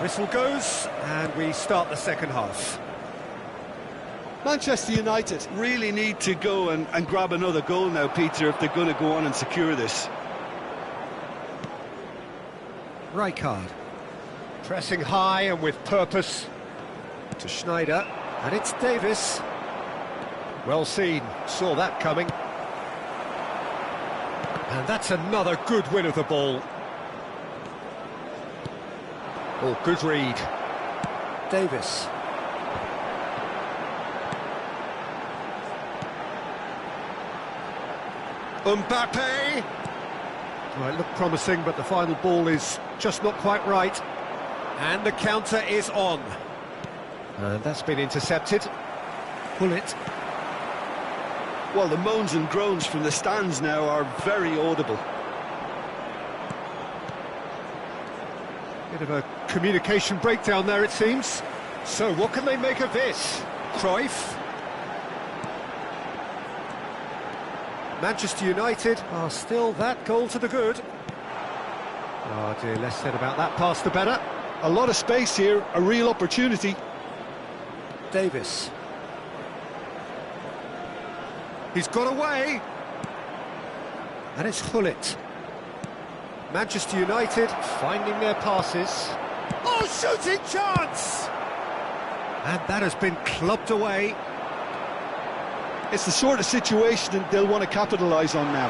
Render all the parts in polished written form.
Whistle goes, and we start the second half. Manchester United really need to go and grab another goal now, Peter, if they're going to go on and secure this. Rijkaard. Pressing high and with purpose. To Schneider, and it's Davis. Well seen, saw that coming. And that's another good win of the ball. Oh, good read. Davis. Mbappe! Well, it looked promising, but the final ball is just not quite right. And the counter is on. And that's been intercepted. Pull it. Well, the moans and groans from the stands now are very audible. Bit of a communication breakdown there, it seems. So, what can they make of this? Cruyff. Manchester United are still that goal to the good. Oh dear, less said about that pass the better. A lot of space here, a real opportunity. Davis. He's got away. And it's Hullet. Manchester United finding their passes. Oh, shooting chance! And that has been clubbed away. It's the sort of situation that they'll want to capitalise on now.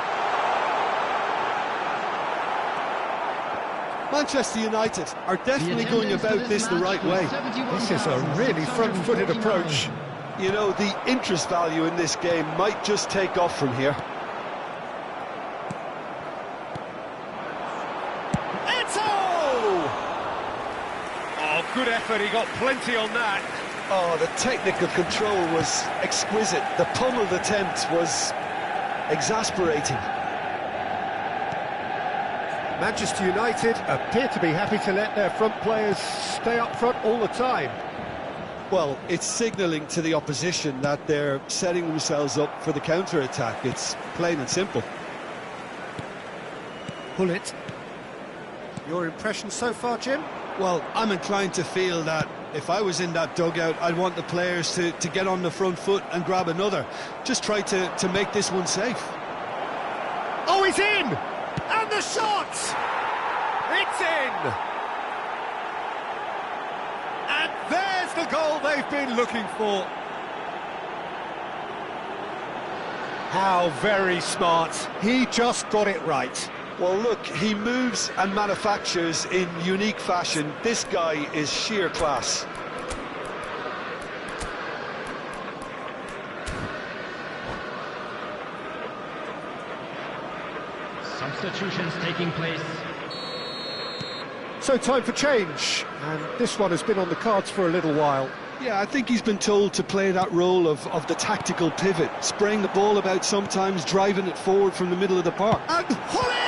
Manchester United are definitely going about this the right way. This is a really front-footed approach. You know, the interest value in this game might just take off from here. Oh, good effort, he got plenty on that. Oh, the technical control was exquisite. The pummeled attempt was exasperating. Manchester United appear to be happy to let their front players stay up front all the time. Well, it's signalling to the opposition that they're setting themselves up for the counter-attack. It's plain and simple. Pull it. Your impression so far, Jim? Well, I'm inclined to feel that if I was in that dugout, I'd want the players to get on the front foot and grab another. Just try to make this one safe. Oh, he's in! And the shot! It's in! And there's the goal they've been looking for. How very smart. He just got it right. Well, look, he moves and manufactures in unique fashion. This guy is sheer class. Substitutions taking place. So time for change, and this one has been on the cards for a little while. Yeah, I think he's been told to play that role of the tactical pivot, spraying the ball about sometimes, driving it forward from the middle of the park. And pull it!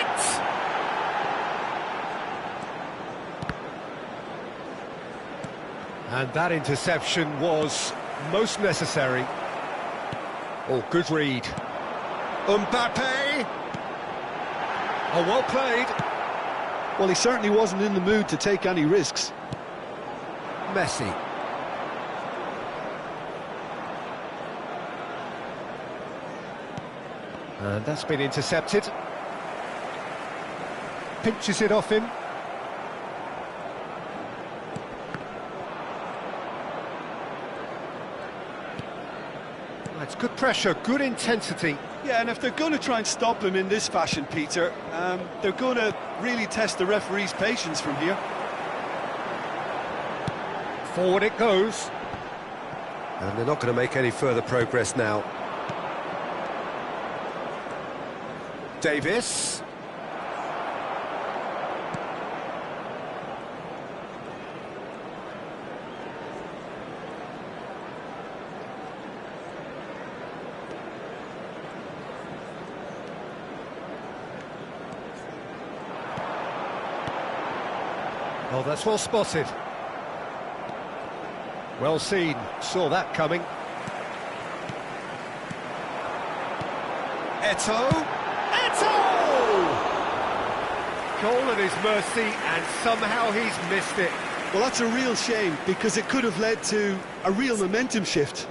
And that interception was most necessary. Oh, good read. Mbappe! Oh, well played. Well, he certainly wasn't in the mood to take any risks. Messi. And that's been intercepted. Pinches it off him. That's good pressure, good intensity. Yeah, and if they're going to try and stop him in this fashion, Peter, they're going to really test the referee's patience from here. Forward it goes. And they're not going to make any further progress now. Davis. Oh, that's well spotted. Well seen, saw that coming. Eto'o! Goal at his mercy, and somehow he's missed it. Well, that's a real shame, because it could have led to a real momentum shift.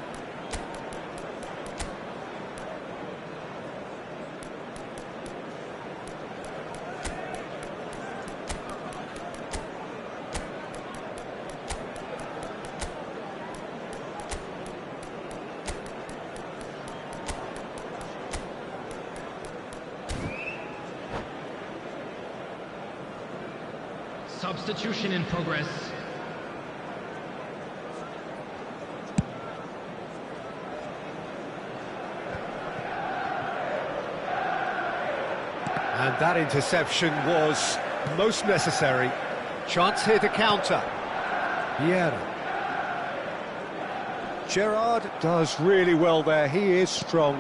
Substitution in progress. And that interception was most necessary. Chance here to counter. Vieira. Gerrard does really well there. He is strong.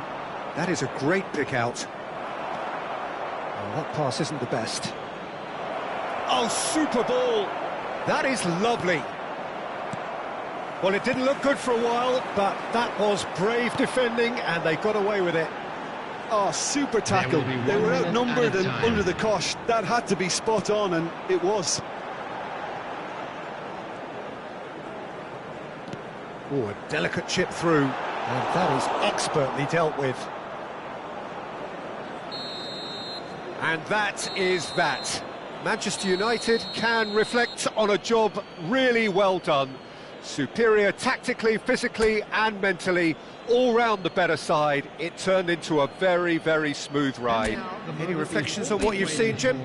That is a great pick out. Oh, that pass isn't the best. Oh, super ball! That is lovely. Well, it didn't look good for a while, but that was brave defending, and they got away with it. Oh, super tackle. They were outnumbered and under the cosh. That had to be spot on, and it was. Oh, a delicate chip through, and that is expertly dealt with. And that is that. Manchester United can reflect on a job really well done. Superior tactically, physically and mentally, all round the better side. It turned into a very, very smooth ride. Any reflections on what you've seen, Jim?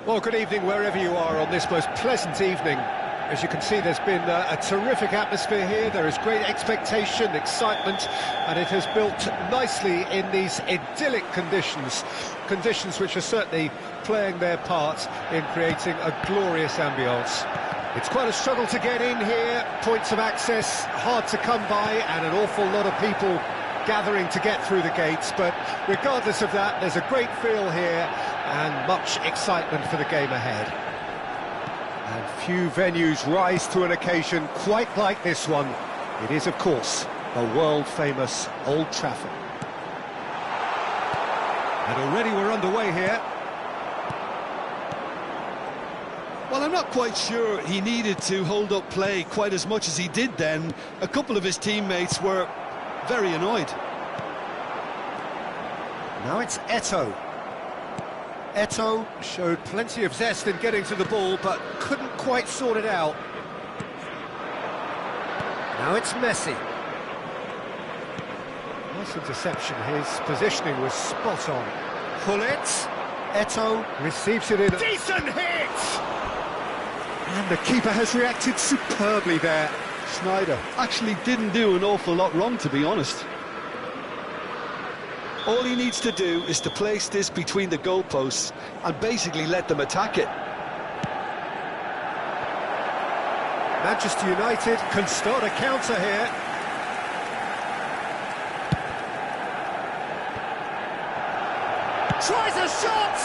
Well, good evening wherever you are on this most pleasant evening. As you can see, there's been a terrific atmosphere here. There is great expectation, excitement, and it has built nicely in these idyllic conditions. Conditions which are certainly playing their part in creating a glorious ambience. It's quite a struggle to get in here, points of access hard to come by, and an awful lot of people gathering to get through the gates, but regardless of that, there's a great feel here, and much excitement for the game ahead. And few venues rise to an occasion quite like this one. It is, of course, the world-famous Old Trafford. And already we're underway here. Well, I'm not quite sure he needed to hold up play quite as much as he did then. A couple of his teammates were very annoyed. Now it's Eto'o. Eto'o showed plenty of zest in getting to the ball, but couldn't quite sort it out. Now it's Messi. Nice interception, his positioning was spot on. Pull it. Eto'o receives it in. Decent hit! And the keeper has reacted superbly there. Sneijder actually didn't do an awful lot wrong, to be honest. All he needs to do is to place this between the goalposts and basically let them attack it. Manchester United can start a counter here. Tries a shot!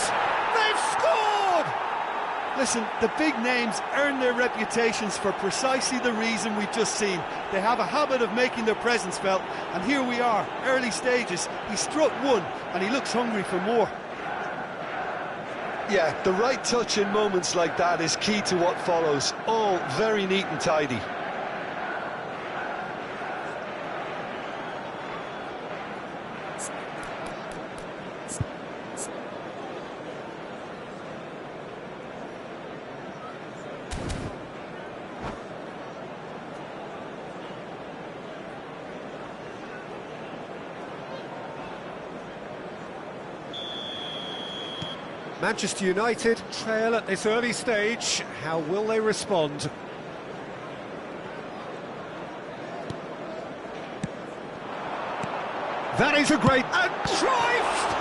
They've scored! Listen, the big names earn their reputations for precisely the reason we've just seen. They have a habit of making their presence felt, and here we are, early stages. He struck one, and he looks hungry for more. Yeah, the right touch in moments like that is key to what follows. All very neat and tidy. Manchester United trail at this early stage. How will they respond? That is a great... And Cruyff!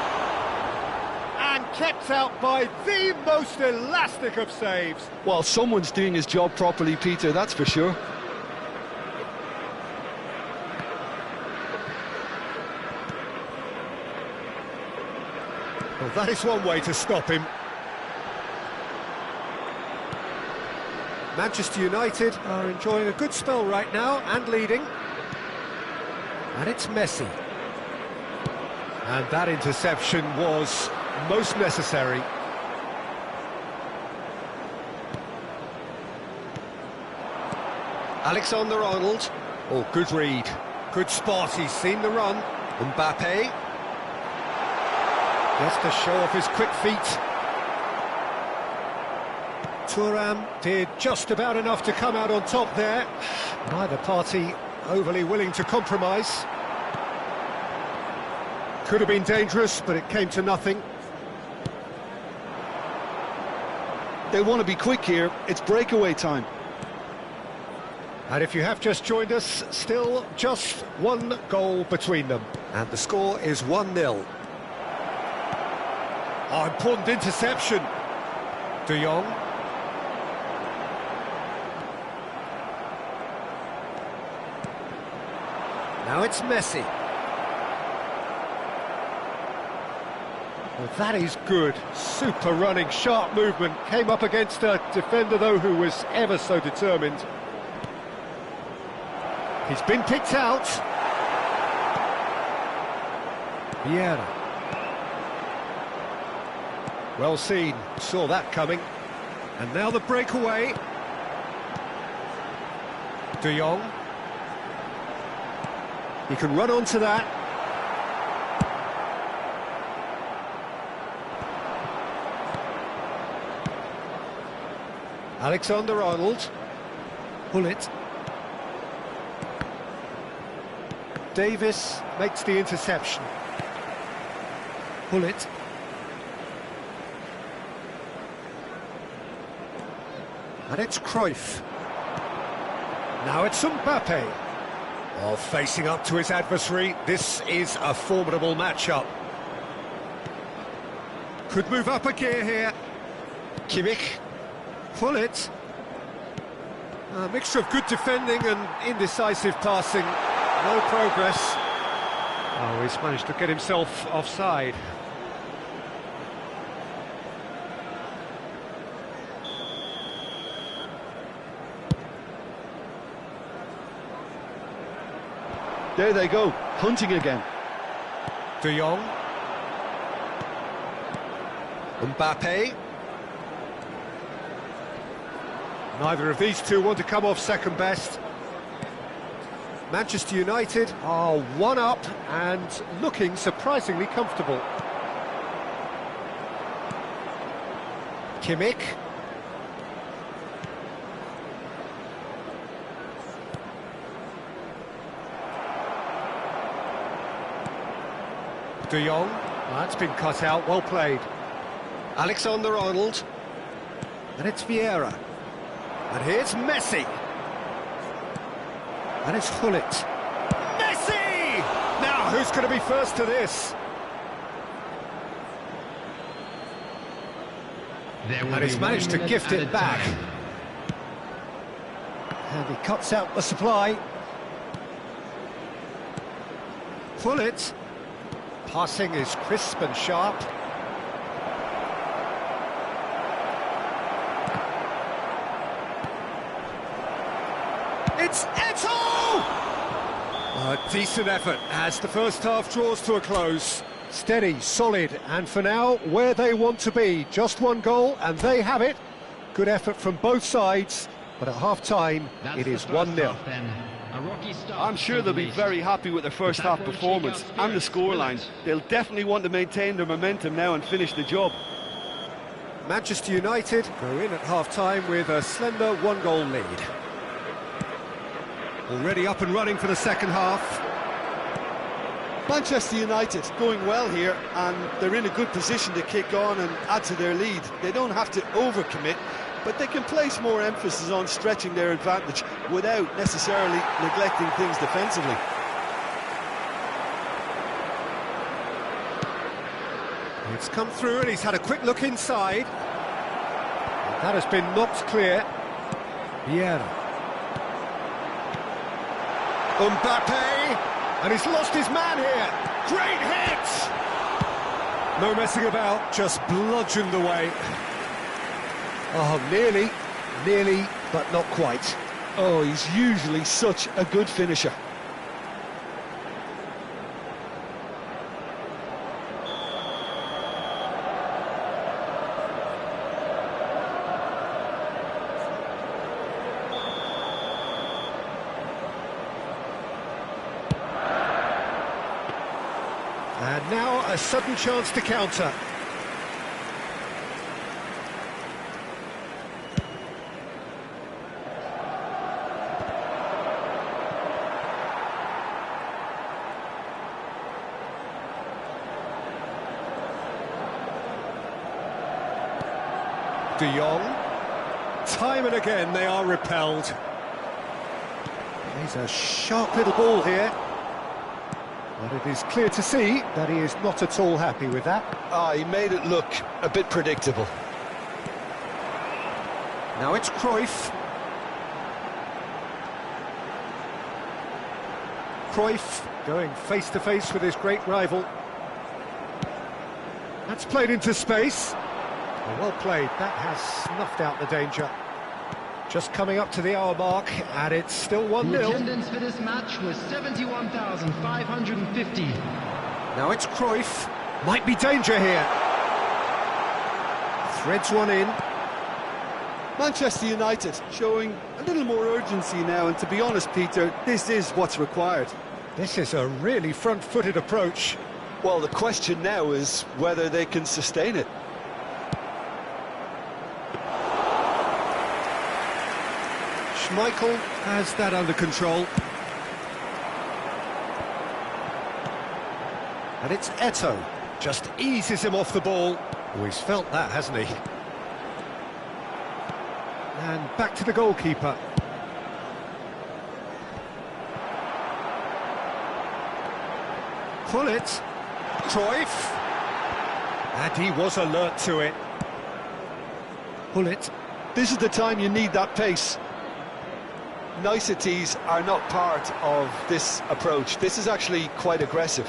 And kept out by the most elastic of saves. Well, someone's doing his job properly, Peter, that's for sure. Well, that is one way to stop him. Manchester United are enjoying a good spell right now and leading. And it's Messi. And that interception was most necessary. Alexander-Arnold. Oh, good read. Good spot, he's seen the run. Mbappe. Just to show off his quick feet. Thuram did just about enough to come out on top there. Neither party overly willing to compromise. Could have been dangerous, but it came to nothing. They want to be quick here. It's breakaway time. And if you have just joined us, still just one goal between them. And the score is 1-0. Oh, important interception. De Jong. Now it's Messi. Well, that is good. Super running, sharp movement. Came up against a defender, though, who was ever so determined. He's been picked out. Vieira. Well seen, saw that coming. And now the breakaway. De Jong. He can run onto that. Alexander-Arnold. Pull it. Davis makes the interception. Pull it. And it's Cruyff. Now it's Mbappe. Oh, facing up to his adversary. This is a formidable matchup. Could move up a gear here. Kimmich. Pull it. A mixture of good defending and indecisive passing. No progress. Oh, he's managed to get himself offside. There they go, hunting again. De Jong. Mbappe. Neither of these two want to come off second best. Manchester United are one up and looking surprisingly comfortable. Kimmich. De Jong. That's been cut out, well played. Alexander-Arnold. And it's Vieira. And here's Messi. And it's Hullet. Messi! Now, who's going to be first to this? And he's managed to gift it back. And he cuts out the supply. Hullet. Passing is crisp and sharp. It's Eto'o! A decent effort as the first half draws to a close. Steady, solid, and for now, where they want to be. Just one goal, and they have it. Good effort from both sides, but at half-time, it is 1-0. I'm sure they'll be very happy with their first half performance and the scoreline. They'll definitely want to maintain their momentum now and finish the job. Manchester United go in at half-time with a slender one-goal lead. Already up and running for the second half. Manchester United going well here, and they're in a good position to kick on and add to their lead. They don't have to overcommit, but they can place more emphasis on stretching their advantage without necessarily neglecting things defensively. It's come through and he's had a quick look inside. And that has been knocked clear. Vieira. Mbappe, and he's lost his man here. Great hit! No messing about, just bludgeoned away. Oh, nearly, but not quite. Oh, he's usually such a good finisher. And now a sudden chance to counter. De Jong. Time and again they are repelled. He's a sharp little ball here. But it is clear to see that he is not at all happy with that. He made it look a bit predictable. Now it's Cruyff. Cruyff going face-to-face with his great rival. That's played into space. Well played, that has snuffed out the danger. Just coming up to the hour mark, and it's still 1-0. The attendance for this match was 71,550. Now it's Cruyff. Might be danger here. Threads one in. Manchester United showing a little more urgency now, and to be honest, Peter, this is what's required. This is a really front-footed approach. Well, the question now is whether they can sustain it. Schmeichel has that under control. And it's Eto'o. Just eases him off the ball. Oh, he's felt that, hasn't he? And back to the goalkeeper. Hullet. Cruyff. And he was alert to it. Hullet. This is the time you need that pace. Niceties are not part of this approach. This is actually quite aggressive.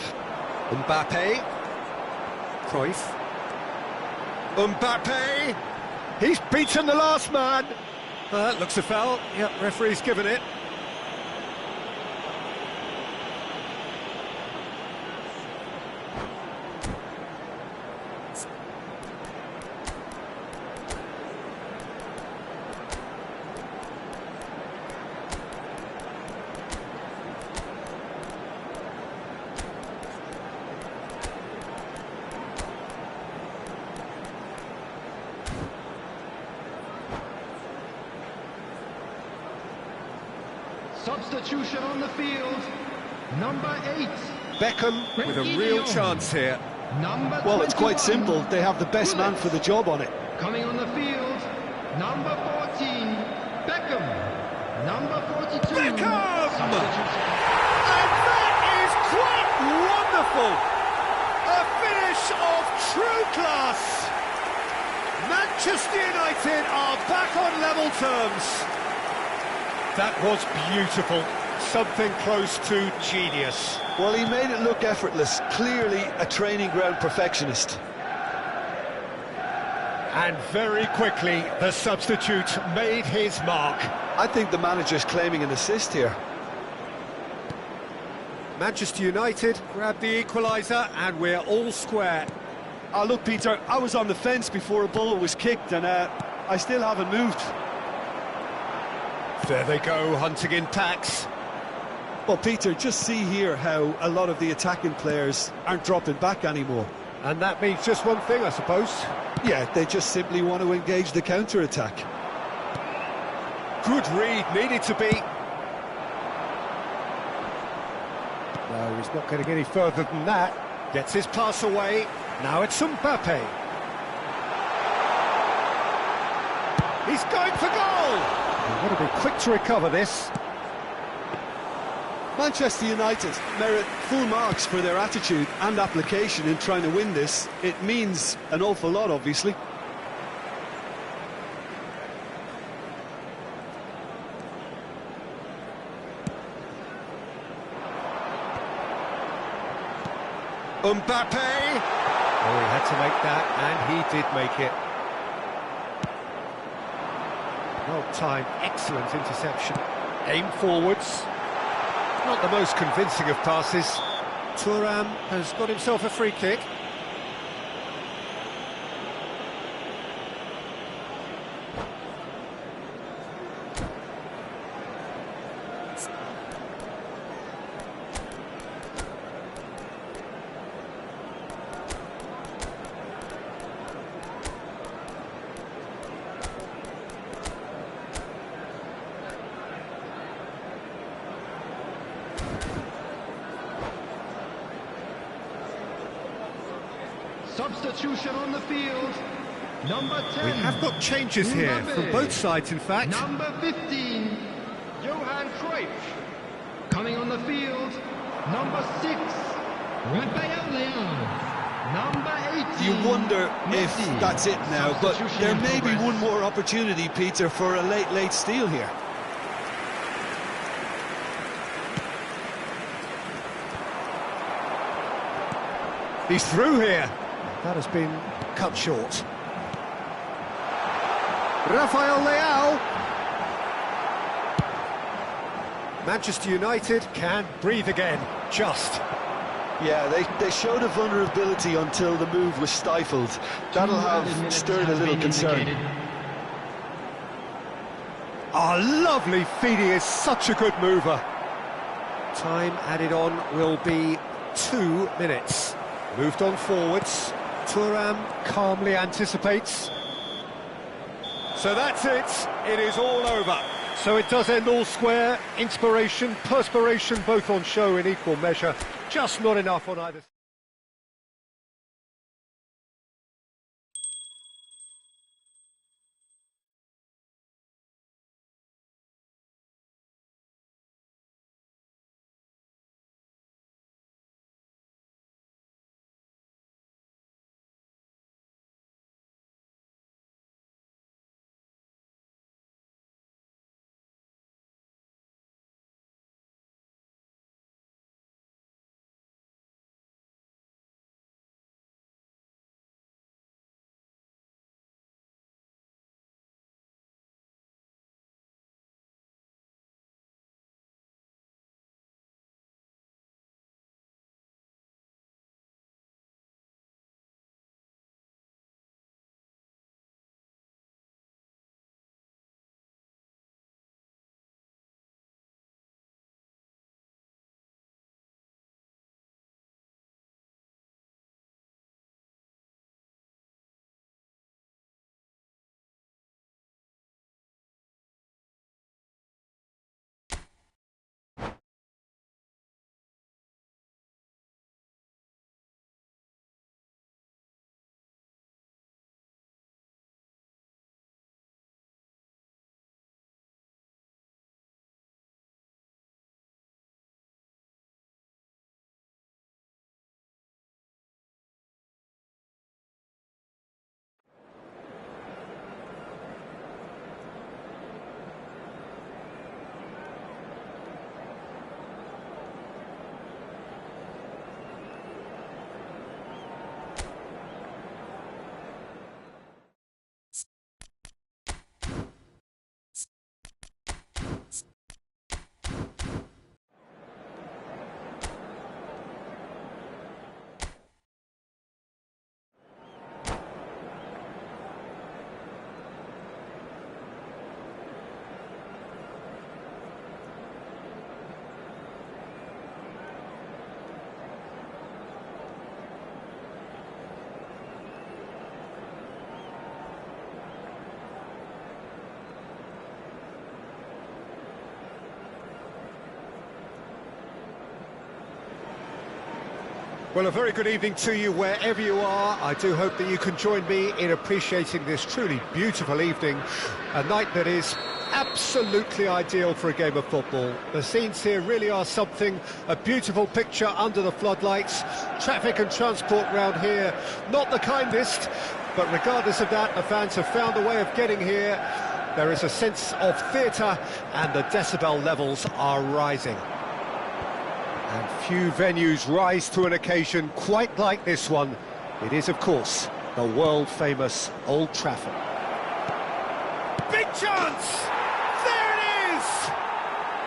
Mbappe. Cruyff. Mbappe. He's beaten the last man. That looks a foul. Yep, referee's given it. Substitution on the field. Number 8. Beckham with a real chance here. Number Well, it's quite 21. simple. They have the best man for the job on it. Coming on the field. Number 14. Beckham. Number 42. Beckham! Substitution. And that is quite wonderful! A finish of true class! Manchester United are back on level terms. That was beautiful. Something close to genius. Well, he made it look effortless. Clearly a training ground perfectionist. And very quickly, the substitute made his mark. I think the manager's claiming an assist here. Manchester United grab the equaliser and we're all square. Oh, look, Peter, I was on the fence before a ball was kicked and I still haven't moved. There they go, hunting in packs. Well, Peter, just see here how a lot of the attacking players aren't dropping back anymore. And that means just one thing, I suppose. Yeah, they just simply want to engage the counter-attack. Good read, needed to be. No, he's not getting any further than that. Gets his pass away. Now it's Mbappe. He's going for goal! He's got to be quick to recover this. Manchester United merit full marks for their attitude and application in trying to win this. It means an awful lot, obviously. Mbappe! Oh, he had to make that, and he did make it. Well timed, excellent interception. Aim forwards. Not the most convincing of passes. Thuram has got himself a free kick. Substitution on the field. Number 10. We have got changes here Mbappe. from both sides, in fact. Number 15. Johan Cruyff. Coming on the field. Number 6. Rafael Leao. Number 18. You wonder if Messi. that's it now, but Substitution there in may be progress. one more opportunity, Peter, for a late steal here. He's through here. That has been cut short. Rafael Leao. Manchester United can breathe again, just. Yeah, they showed a vulnerability until the move was stifled. That'll have stirred a little concern. Lovely feed, he is such a good mover. Time added on will be 2 minutes. Moved on forwards. Thuram calmly anticipates. So that's it. It is all over. So it does end all square. Inspiration, perspiration, both on show in equal measure. Just not enough on either side. Well, a very good evening to you wherever you are. I do hope that you can join me in appreciating this truly beautiful evening, a night that is absolutely ideal for a game of football. The scenes here really are something, a beautiful picture under the floodlights. Traffic and transport round here, not the kindest, but regardless of that, the fans have found a way of getting here. There is a sense of theatre and the decibel levels are rising. And few venues rise to an occasion quite like this one. It is, of course, the world-famous Old Trafford. Big chance! There it is!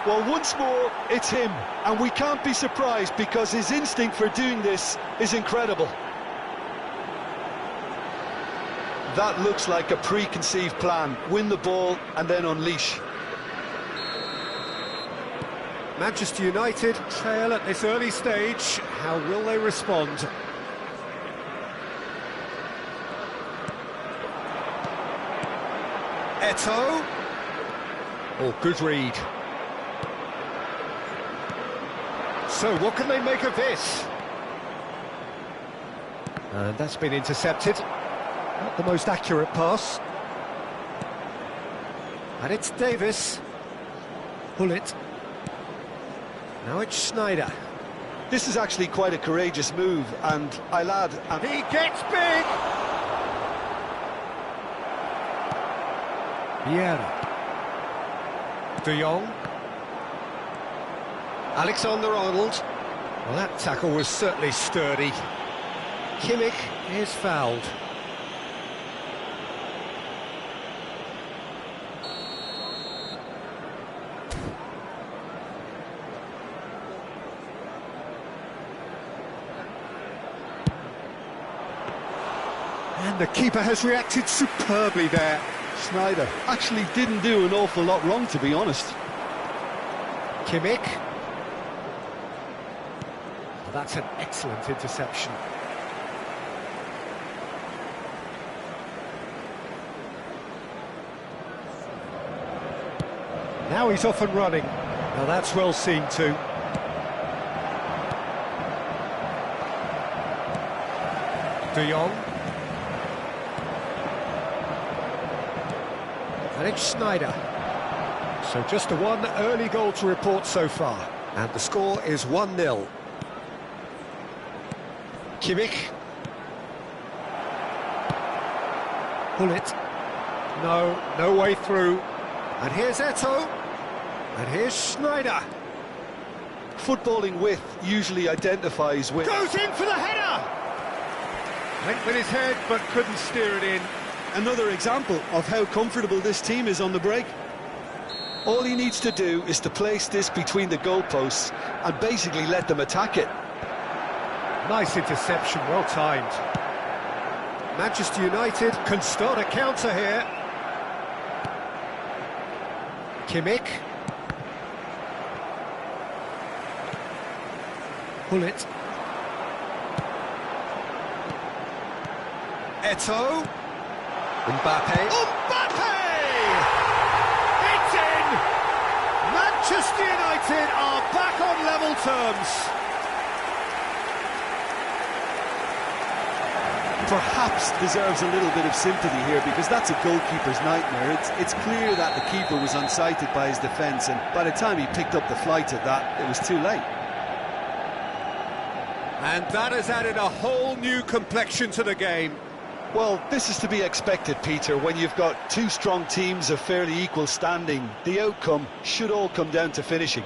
Well, once more, it's him. And we can't be surprised because his instinct for doing this is incredible. That looks like a preconceived plan. Win the ball and then unleash. Manchester United trail at this early stage. How will they respond? Eto'o. Oh, good read. So, what can they make of this? And that's been intercepted. Not the most accurate pass. And it's Davis. Bullet. Now it's Schneider. This is actually quite a courageous move, and I'll add... He gets big! Vieira. De Jong. Alexander-Arnold. Well, that tackle was certainly sturdy. Kimmich is fouled. And the keeper has reacted superbly there. Schneider actually didn't do an awful lot wrong, to be honest. Kimmich. Well, that's an excellent interception. Now he's off and running. Now that's well seen too. De Jong. And it's Schneider. So just the one early goal to report so far. And the score is 1-0. Kimmich. Bullet. No way through. And here's Eto'o. And here's Schneider. Footballing width usually identifies with... Goes in for the header! Went with his head, but couldn't steer it in. Another example of how comfortable this team is on the break. All he needs to do is to place this between the goalposts and basically let them attack it. Nice interception, well timed. Manchester United can start a counter here. Kimmich. Bullet. Eto'o. Mbappe. Mbappe! It's in! Manchester United are back on level terms. Perhaps deserves a little bit of sympathy here because that's a goalkeeper's nightmare. It's clear that the keeper was unsighted by his defence, and by the time he picked up the flight of that, it was too late. And that has added a whole new complexion to the game. Well, this is to be expected, Peter. When you've got two strong teams of fairly equal standing, the outcome should all come down to finishing.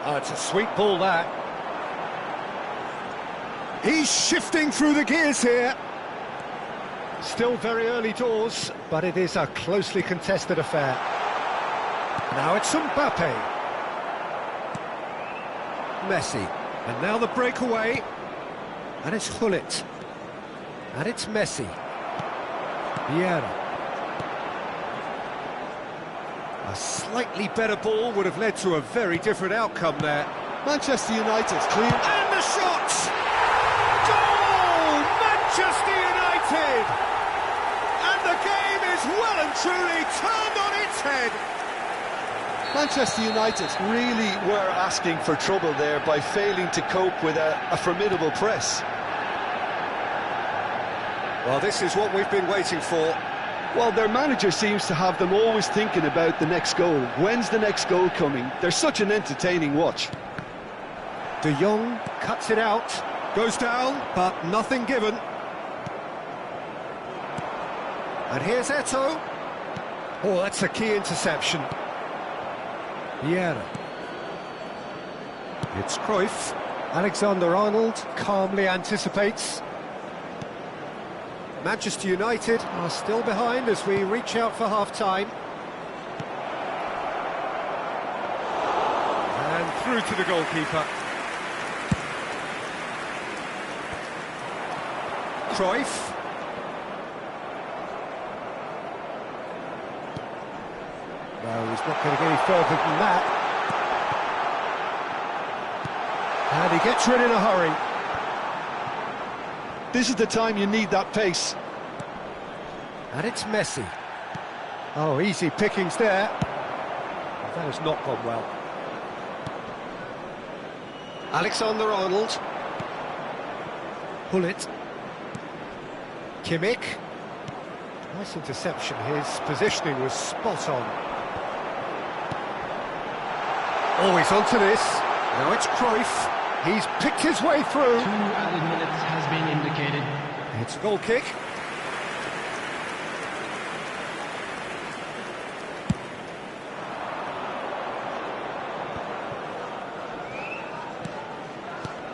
Oh, it's a sweet ball, that. He's shifting through the gears here. Still very early doors, but it is a closely contested affair. Now it's Mbappe. Messi. And now the breakaway. And it's Hullet. And it's Messi. Vieira. A slightly better ball would have led to a very different outcome there. Manchester United clear. And the shot! Goal! Manchester United! And the game is well and truly turned on its head. Manchester United really were asking for trouble there by failing to cope with a formidable press. Well, this is what we've been waiting for. Well, their manager seems to have them always thinking about the next goal. When's the next goal coming? They're such an entertaining watch. De Jong cuts it out, goes down, but nothing given. And here's Eto'o. Oh, that's a key interception. Vieira. It's Cruyff. Alexander-Arnold calmly anticipates. Manchester United are still behind as we reach out for half-time. And through to the goalkeeper. Cruyff. No, he's not going to get any further than that. And he gets rid in a hurry. This is the time you need that pace. And it's Messi. Oh, easy pickings there. That has not gone well. Alexander-Arnold. Pullet. Kimmich. Nice interception. His positioning was spot on. Always onto this. Now it's Cruyff. He's picked his way through. 2 added minutes has been indicated. It's a goal kick.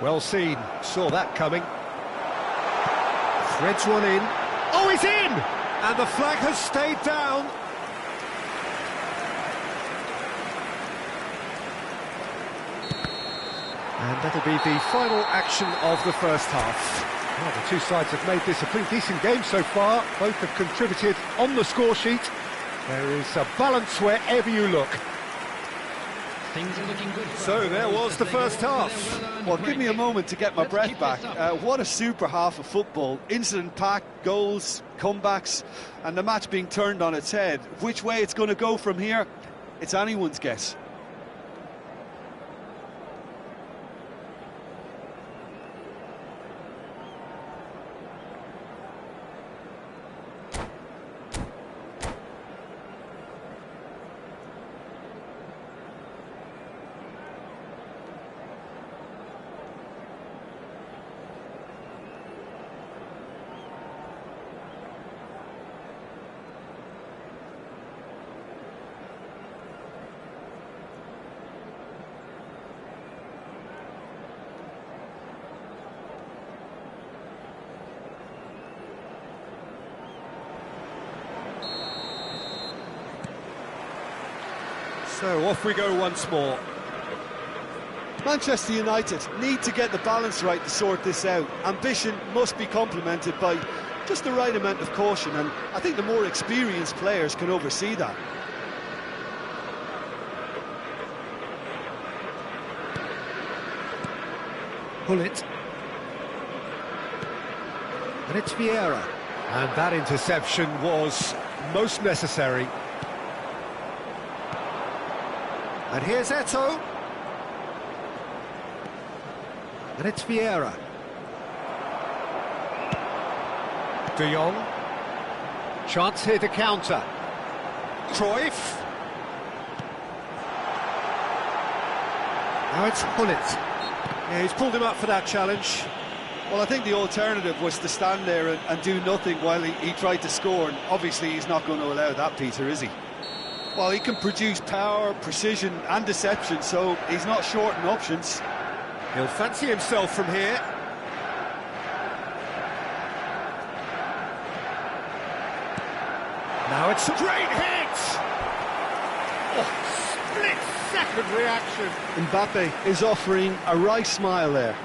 Well seen. Saw that coming. Threads one in. Oh, he's in! And the flag has stayed down. And that'll be the final action of the first half. Well, the two sides have made this a pretty decent game so far. Both have contributed on the score sheet. There is a balance wherever you look. Things are looking good. So there was the first half. Well, give me a moment to get my breath back. What a super half of football. Incident-packed, goals, comebacks, and the match being turned on its head. Which way it's going to go from here, it's anyone's guess. So off we go once more. Manchester United need to get the balance right to sort this out. Ambition must be complemented by just the right amount of caution, and I think the more experienced players can oversee that. Pullet. And it's Vieira. And that interception was most necessary. And here's Eto'o. And it's Vieira. De Jong. Chance here to counter. Cruyff. Now it's Pullet. Yeah, he's pulled him up for that challenge. Well, I think the alternative was to stand there and do nothing while he tried to score, and obviously he's not going to allow that, Peter, is he? Well, he can produce power, precision and deception, so he's not short in options. He'll fancy himself from here. Now it's a great hit! Oh, split-second reaction. Mbappe is offering a wry smile there.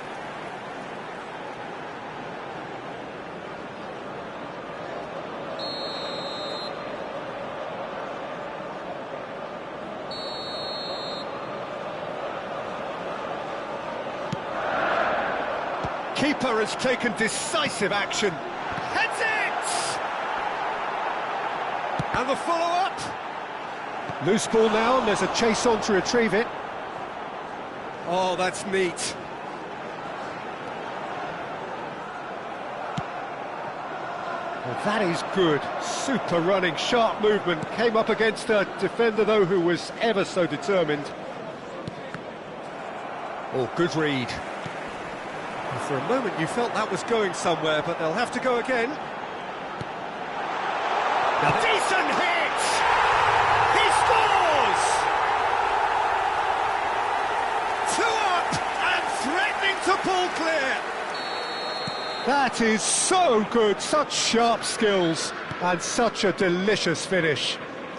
Keeper has taken decisive action. Heads it! And the follow-up. Loose ball now, and there's a chase on to retrieve it. Oh, that's neat. Well, that is good. Super running, sharp movement. Came up against a defender, though, who was ever so determined. Oh, good read. And for a moment, you felt that was going somewhere, but they'll have to go again. Now, decent hit! He scores! 2 up and threatening to pull clear. That is so good, such sharp skills and such a delicious finish.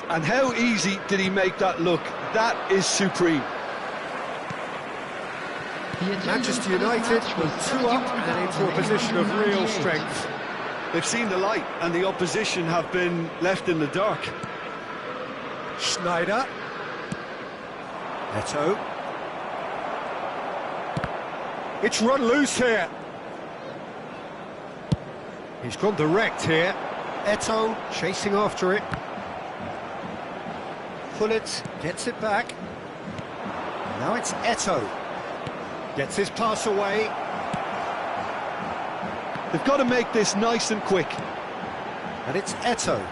And how easy did he make that look? That is supreme. Manchester United with 2 up and into a position of real strength. They've seen the light and the opposition have been left in the dark. Schneider. Eto'o. It's run loose here. He's gone direct here. Eto'o chasing after it. Pullet gets it back. Now it's Eto'o. Gets his pass away. They've got to make this nice and quick. And it's Eto'o.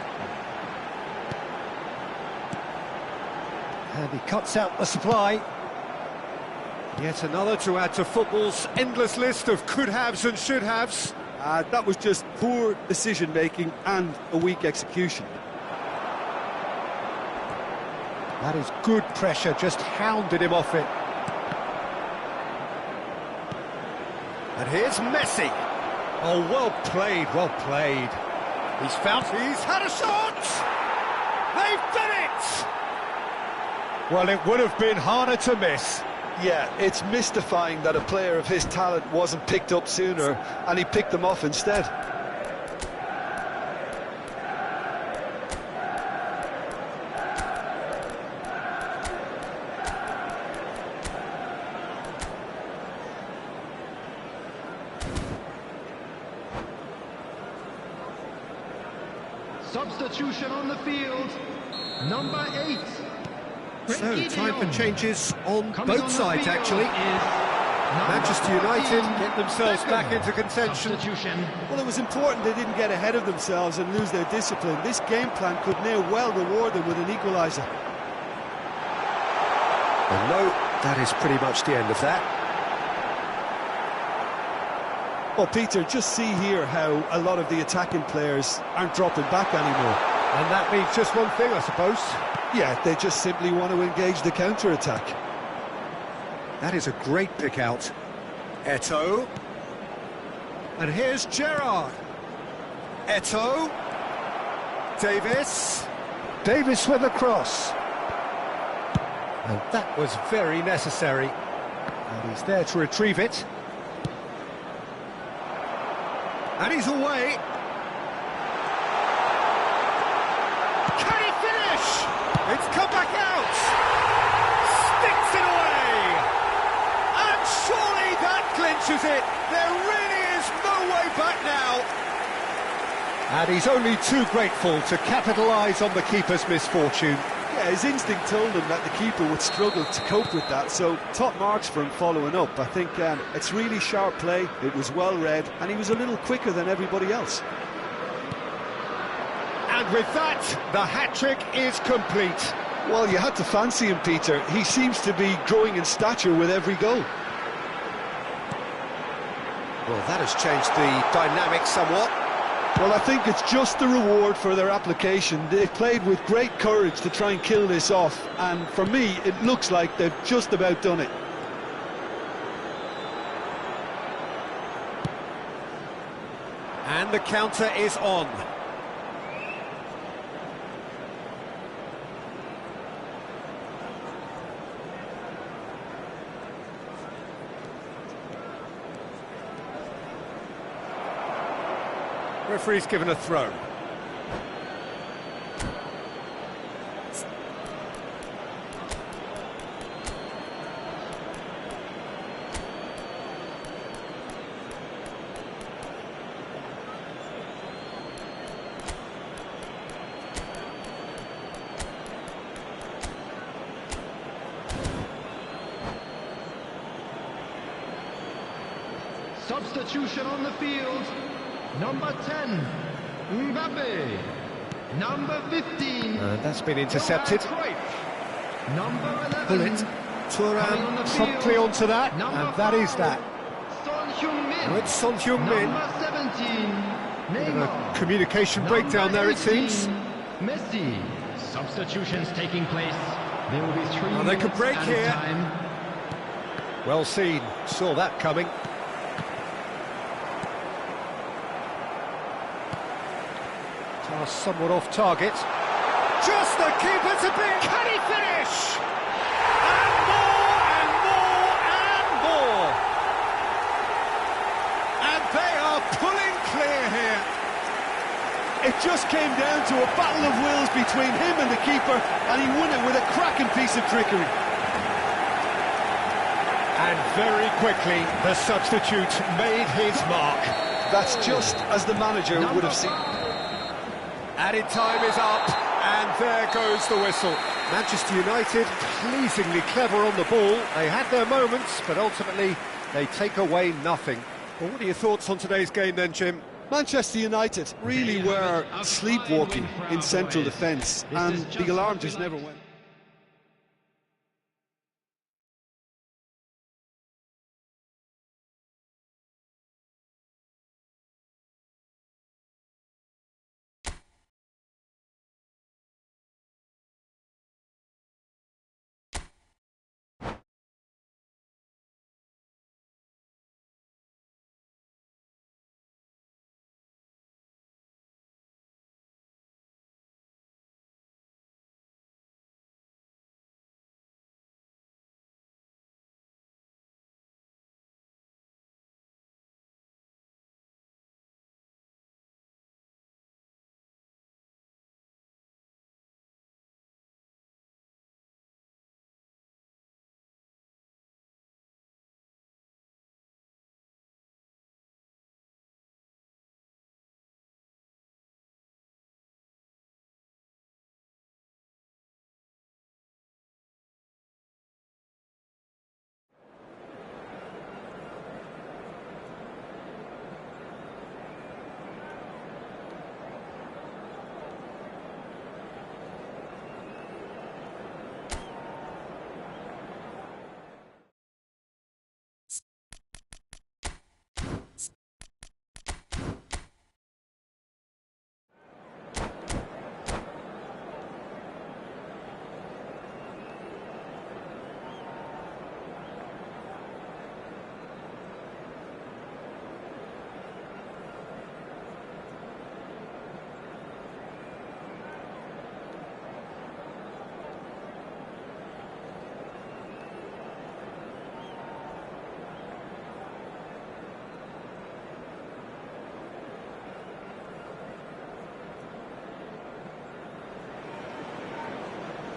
And he cuts out the supply. Yet another to add to football's endless list of could-haves and should-haves. That was just poor decision-making and a weak execution. That is good pressure, just hounded him off it. And here's Messi. Oh, well played, well played. He's had a shot! They've done it! Well, it would have been harder to miss. Yeah, it's mystifying that a player of his talent wasn't picked up sooner, and he picked them off instead. Substitution on the field, number 8. So, time for changes on both sides, actually. Manchester United get themselves back into contention. Well, it was important they didn't get ahead of themselves and lose their discipline. This game plan could now well reward them with an equaliser. And no, that is pretty much the end of that. Well, Peter, just see here how a lot of the attacking players aren't dropping back anymore. And that means just one thing, I suppose. Yeah, they just simply want to engage the counter-attack. That is a great pick out. Eto'o. And here's Gerrard. Eto'o. Davis. Davis with a cross. And that was very necessary. And he's there to retrieve it. And he's away. Can he finish? It's come back out. Sticks it away. And surely that clinches it. There really is no way back now. And he's only too grateful to capitalise on the keeper's misfortune. Yeah, his instinct told him that the keeper would struggle to cope with that, so top marks for him following up. I think it's really sharp play, it was well read, and he was a little quicker than everybody else. And with that, the hat-trick is complete. Well, you had to fancy him, Peter. He seems to be growing in stature with every goal. Well, that has changed the dynamic somewhat. Well, I think it's just the reward for their application. They've played with great courage to try and kill this off, and for me, it looks like they've just about done it. And the counter is on. Referee's given a throw. Substitution on the field. Number 10, Mbappe. Number 15. That's been intercepted. Number 11. Pull it. Thuram promptly onto that, and that is that. Son Heung-min. It's Son Heung-min. Number 17. Bit of a Neymar. communication breakdown there, it seems. Messi. Substitutions taking place. There will be 3 Well, they could minutes break added here. time. Well seen, saw that coming. Pass somewhat off target. Just the keeper to beat. Can he finish? And more and more and more. And they are pulling clear here. It just came down to a battle of wills between him and the keeper, and he won it with a cracking piece of trickery. And very quickly, the substitute made his mark. That's just as the manager would have seen. Added time is up, and there goes the whistle. Manchester United, pleasingly clever on the ball. They had their moments, but ultimately, they take away nothing. Well, what are your thoughts on today's game then, Jim? Manchester United really were sleepwalking in central defence, and the alarm just never went.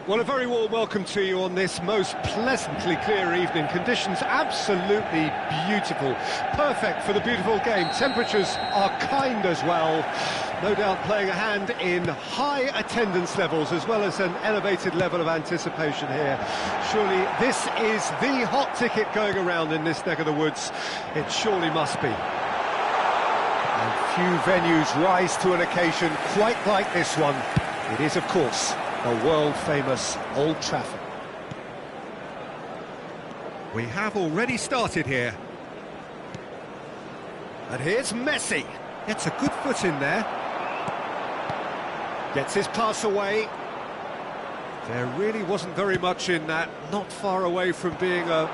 Well, a very warm welcome to you on this most pleasantly clear evening. Conditions absolutely beautiful. Perfect for the beautiful game. Temperatures are kind as well. No doubt playing a hand in high attendance levels as well as an elevated level of anticipation here. Surely this is the hot ticket going around in this neck of the woods. It surely must be. And few venues rise to an occasion quite like this one. It is, of course, the world-famous Old Trafford. We have already started here. And here's Messi. Gets a good foot in there. Gets his pass away. There really wasn't very much in that. Not far away from being a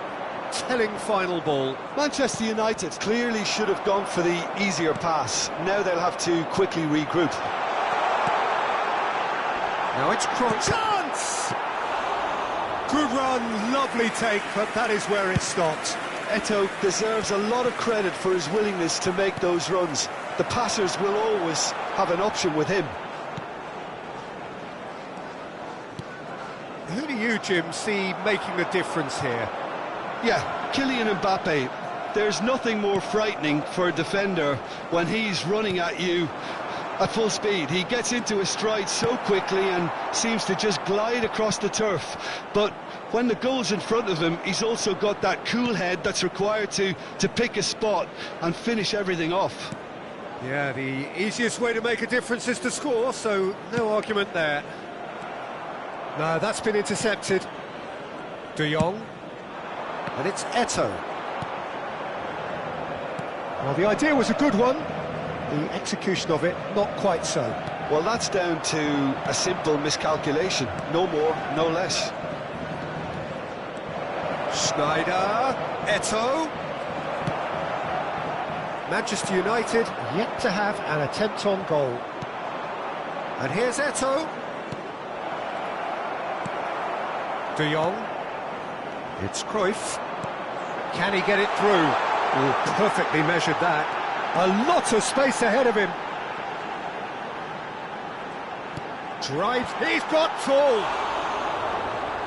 telling final ball. Manchester United clearly should have gone for the easier pass. Now they'll have to quickly regroup. Now it's chance! Good run, lovely take, but that is where it stopped. Eto'o deserves a lot of credit for his willingness to make those runs. The passers will always have an option with him. Who do you, Jim, see making the difference here? Yeah, Kylian Mbappe. There's nothing more frightening for a defender when he's running at you At full speed, he gets into his stride so quickly and seems to just glide across the turf. But when the goal's in front of him, he's also got that cool head that's required to pick a spot and finish everything off. Yeah, the easiest way to make a difference is to score, so no argument there. No, that's been intercepted. De Jong. And it's Eto'o. Well, the idea was a good one. The execution of it, not quite so. Well, that's down to a simple miscalculation. No more, no less. Schneider, Eto'o. Manchester United yet to have an attempt on goal. And here's Eto'o. De Jong. It's Cruyff. Can he get it through? Oh, perfectly measured that. A lot of space ahead of him. Drives, he's got full.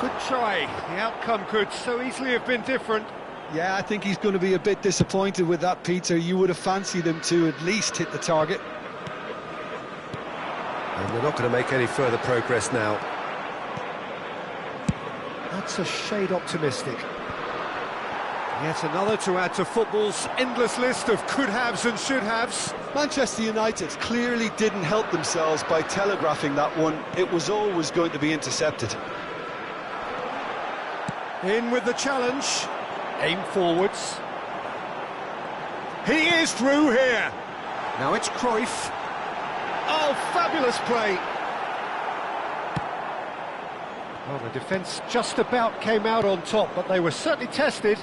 Good try. The outcome could so easily have been different. Yeah, I think he's going to be a bit disappointed with that, Peter. You would have fancied him to at least hit the target. And they're not going to make any further progress now. That's a shade optimistic. Yet another to add to football's endless list of could-haves and should-haves. Manchester United clearly didn't help themselves by telegraphing that one. It was always going to be intercepted. In with the challenge. Aim forwards. He is through here. Now it's Cruyff. Oh, fabulous play. Well, the defence just about came out on top, but they were certainly tested.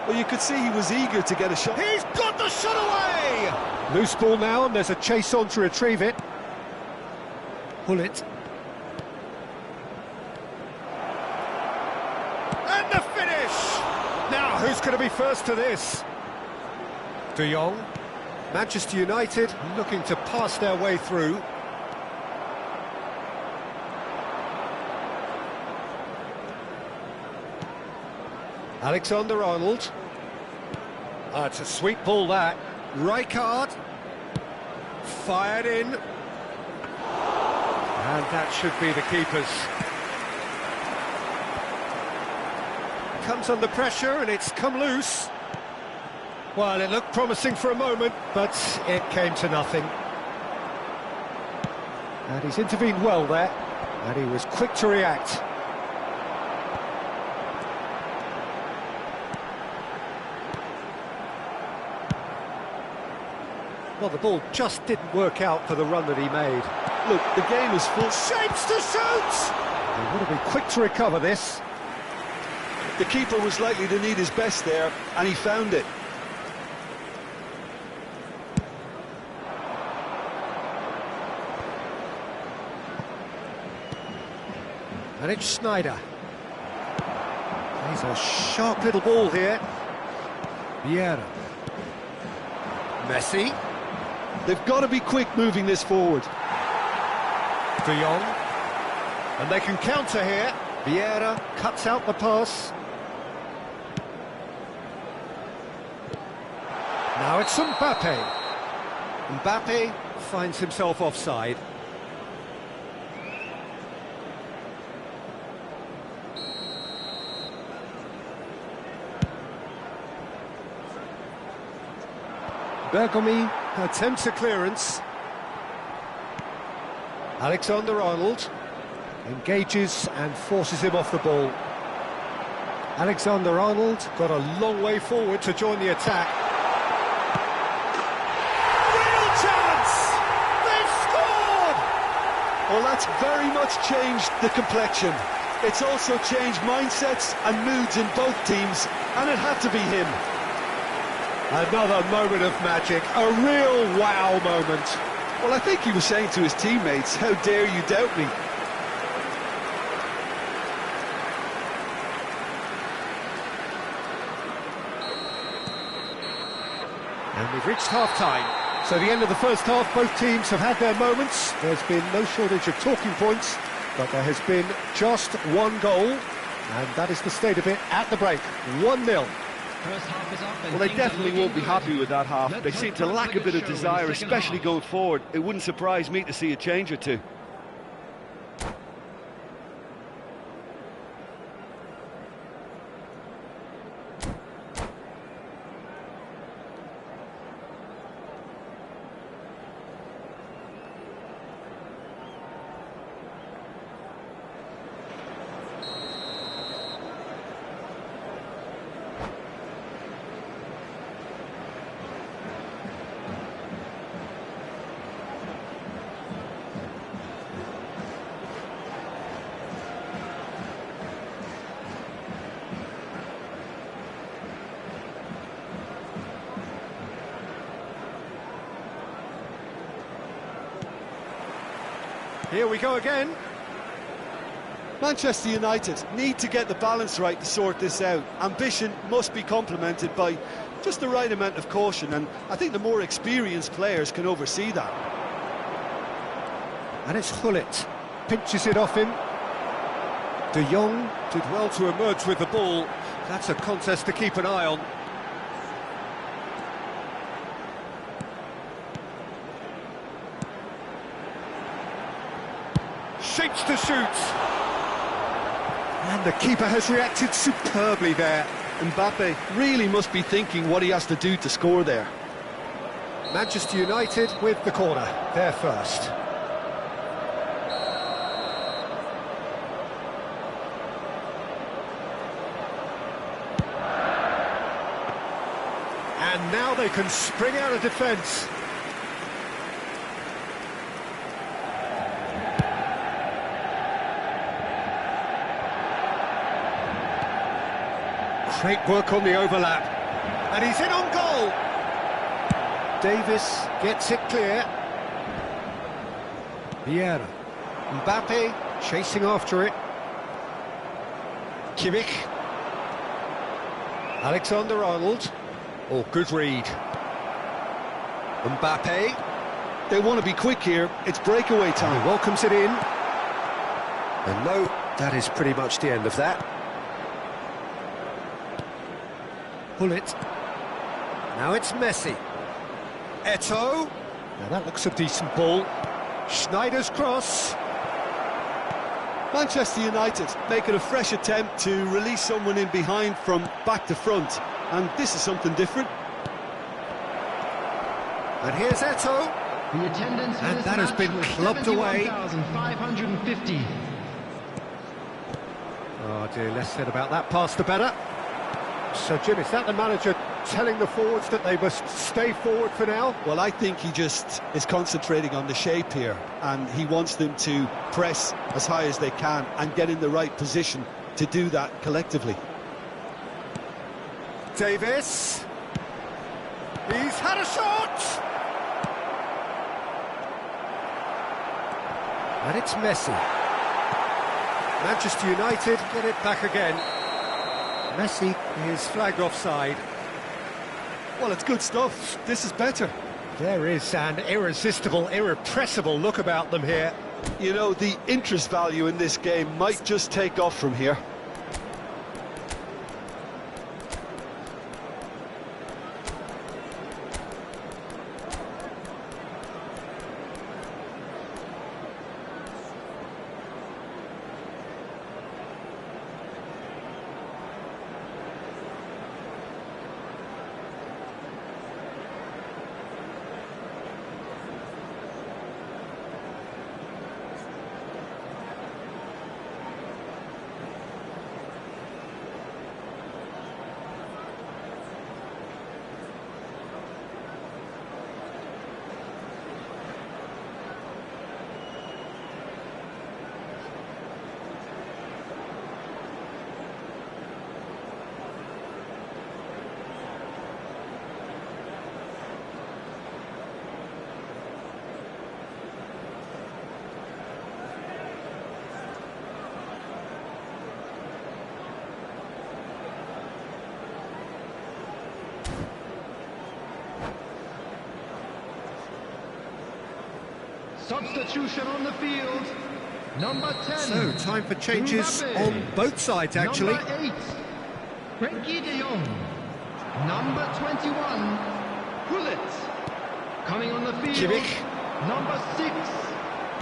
Well, you could see he was eager to get a shot. He's got the shot away! Loose ball now, and there's a chase on to retrieve it. Pull it. And the finish! Now, who's going to be first to this? De Jong. Manchester United looking to pass their way through. Alexander-Arnold. Oh, it's a sweet ball, that. Rijkaard. Fired in. And that should be the keeper's. Comes under pressure and it's come loose. Well, it looked promising for a moment, but it came to nothing. And he's intervened well there, and he was quick to react. Well, the ball just didn't work out for the run that he made. Look, the game is full. Shapes to shoot! He would have been quick to recover this. The keeper was likely to need his best there, and he found it. And it's Schneider. He's a sharp little ball here. Vieira. Messi. They've got to be quick moving this forward. De Jong. And they can counter here. Vieira cuts out the pass. Now it's Mbappe. Mbappe finds himself offside. Bergomi attempts a clearance. Alexander-Arnold engages and forces him off the ball. Alexander-Arnold got a long way forward to join the attack. Real chance! They've scored! Well, that's very much changed the complexion. It's also changed mindsets and moods in both teams, and it had to be him. Another moment of magic, a real wow moment. Well, I think he was saying to his teammates, how dare you doubt me? And we've reached half-time. So the end of the first half, both teams have had their moments. There's been no shortage of talking points, but there has been just one goal, and that is the state of it at the break, 1-0. First half is up and Well, they things are definitely looking won't be good. happy with that half. Let's They hope seem to for a lack a good bit of show in the desire, second especially half. going forward. It wouldn't surprise me to see a change or two. Here we go again. Manchester United need to get the balance right to sort this out. Ambition must be complemented by just the right amount of caution, and I think the more experienced players can oversee that. And it's Gullit. Pinches it off him. De Jong did well to emerge with the ball. That's a contest to keep an eye on. Shapes to shoot. And the keeper has reacted superbly there. Mbappe really must be thinking what he has to do to score there. Manchester United with the corner. They're first. And now they can spring out of defence. Great work on the overlap. And he's in on goal. Davis gets it clear. Vieira. Mbappe chasing after it. Kimmich. Alexander-Arnold. Oh, good read. Mbappe. They want to be quick here. It's breakaway time. He welcomes it in. And no, that is pretty much the end of that. Gullit. Now it's Messi. Eto'o. Now that looks a decent ball. Schneider's cross. Manchester United making a fresh attempt to release someone in behind from back to front. And this is something different. And here's Eto'o. The attendance for And this that has match been was clubbed away. 71,550. Oh dear, less said about that pass the better. So Jim, is that the manager telling the forwards that they must stay forward for now? Well, I think he just is concentrating on the shape here, and he wants them to press as high as they can and get in the right position to do that collectively. Davis. He's had a shot! And it's Messi. Manchester United get it back again. Messi is flagged offside. Well, it's good stuff. This is better. There is an irresistible, irrepressible look about them here. You know, the interest value in this game might just take off from here. Substitution on the field. Number 10. So, time for changes Mbappe. on both sides, actually. Number 8. Frenkie de Jong. number 21, Gullit. Coming on the field, Kimmich. number 6,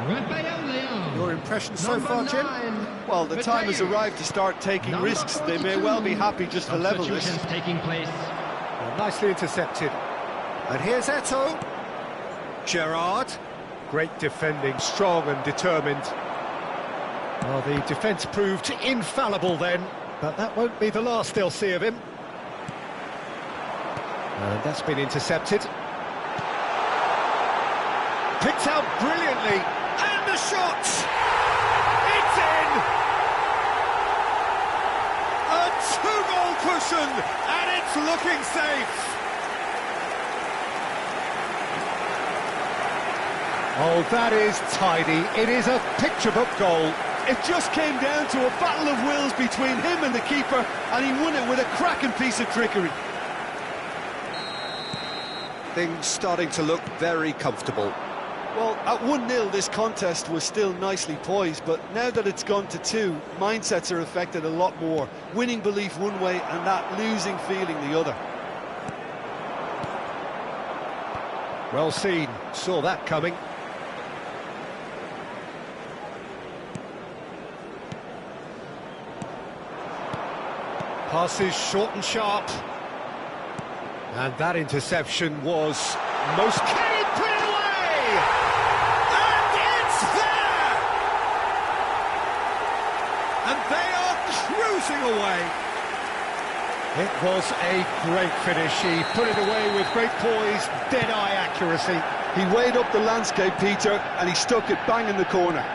Rafael Leão. Your impression so Number far, Jim? 9, Well, the time has Mateo. arrived to start taking Number risks. They may well be 42. happy just to level this. Substitutions taking place. Well, nicely intercepted. And here's Eto'o. Gerrard. Great defending, strong and determined. Well, the defence proved infallible then, but that won't be the last they'll see of him. And that's been intercepted. Picked out brilliantly, and the shot! It's in! A two-goal cushion, and it's looking safe! Oh, that is tidy. It is a picture-book goal. It just came down to a battle of wills between him and the keeper, and he won it with a cracking piece of trickery. Things starting to look very comfortable. Well, at 1-0 this contest was still nicely poised, but now that it's gone to 2, mindsets are affected a lot more. Winning belief one way and that losing feeling the other. Well seen, saw that coming. Passes short and sharp. And that interception was most... Can he put it away? And it's there! And they are cruising away. It was a great finish. He put it away with great poise, dead-eye accuracy. He weighed up the landscape, Peter, and he stuck it bang in the corner.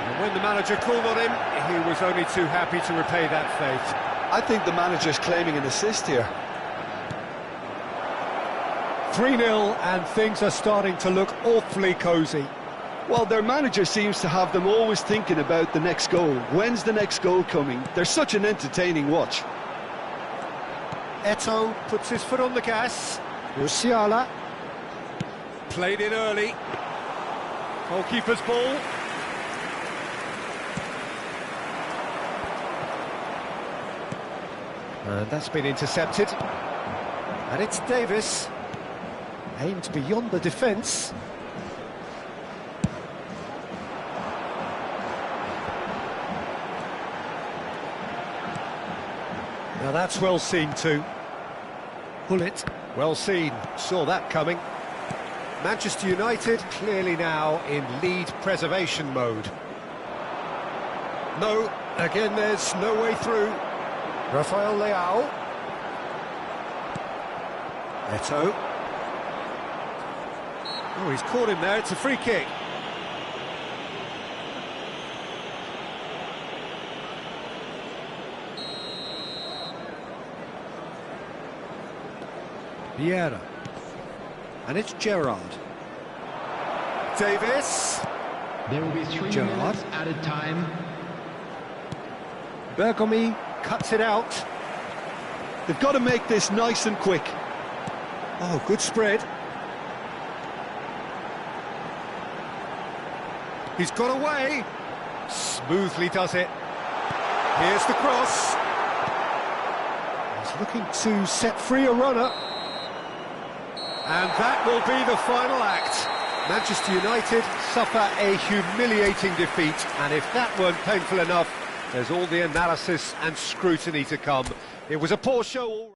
And when the manager called on him, he was only too happy to repay that faith. I think the manager's claiming an assist here. 3-0, and things are starting to look awfully cosy. Well, their manager seems to have them always thinking about the next goal. When's the next goal coming? They're such an entertaining watch. Eto'o puts his foot on the gas. Musiala. Played in early. Goalkeeper's ball. And that's been intercepted. And it's Davis. Aimed beyond the defence. Now that's well seen too. Gullit, well seen, saw that coming. Manchester United clearly now in lead preservation mode. No, again there's no way through. Rafael Leão. Eto'o. Oh, he's caught him there, it's a free kick. Vieira. And it's Gerrard. Davis. There will be 3 Gerrard. minutes added time. Bergomi cuts it out. They've got to make this nice and quick. Oh, good spread. He's got away. Smoothly does it. Here's the cross. He's looking to set free a runner. And that will be the final act. Manchester United suffer a humiliating defeat, and if that weren't painful enough, there's all the analysis and scrutiny to come. It was a poor show.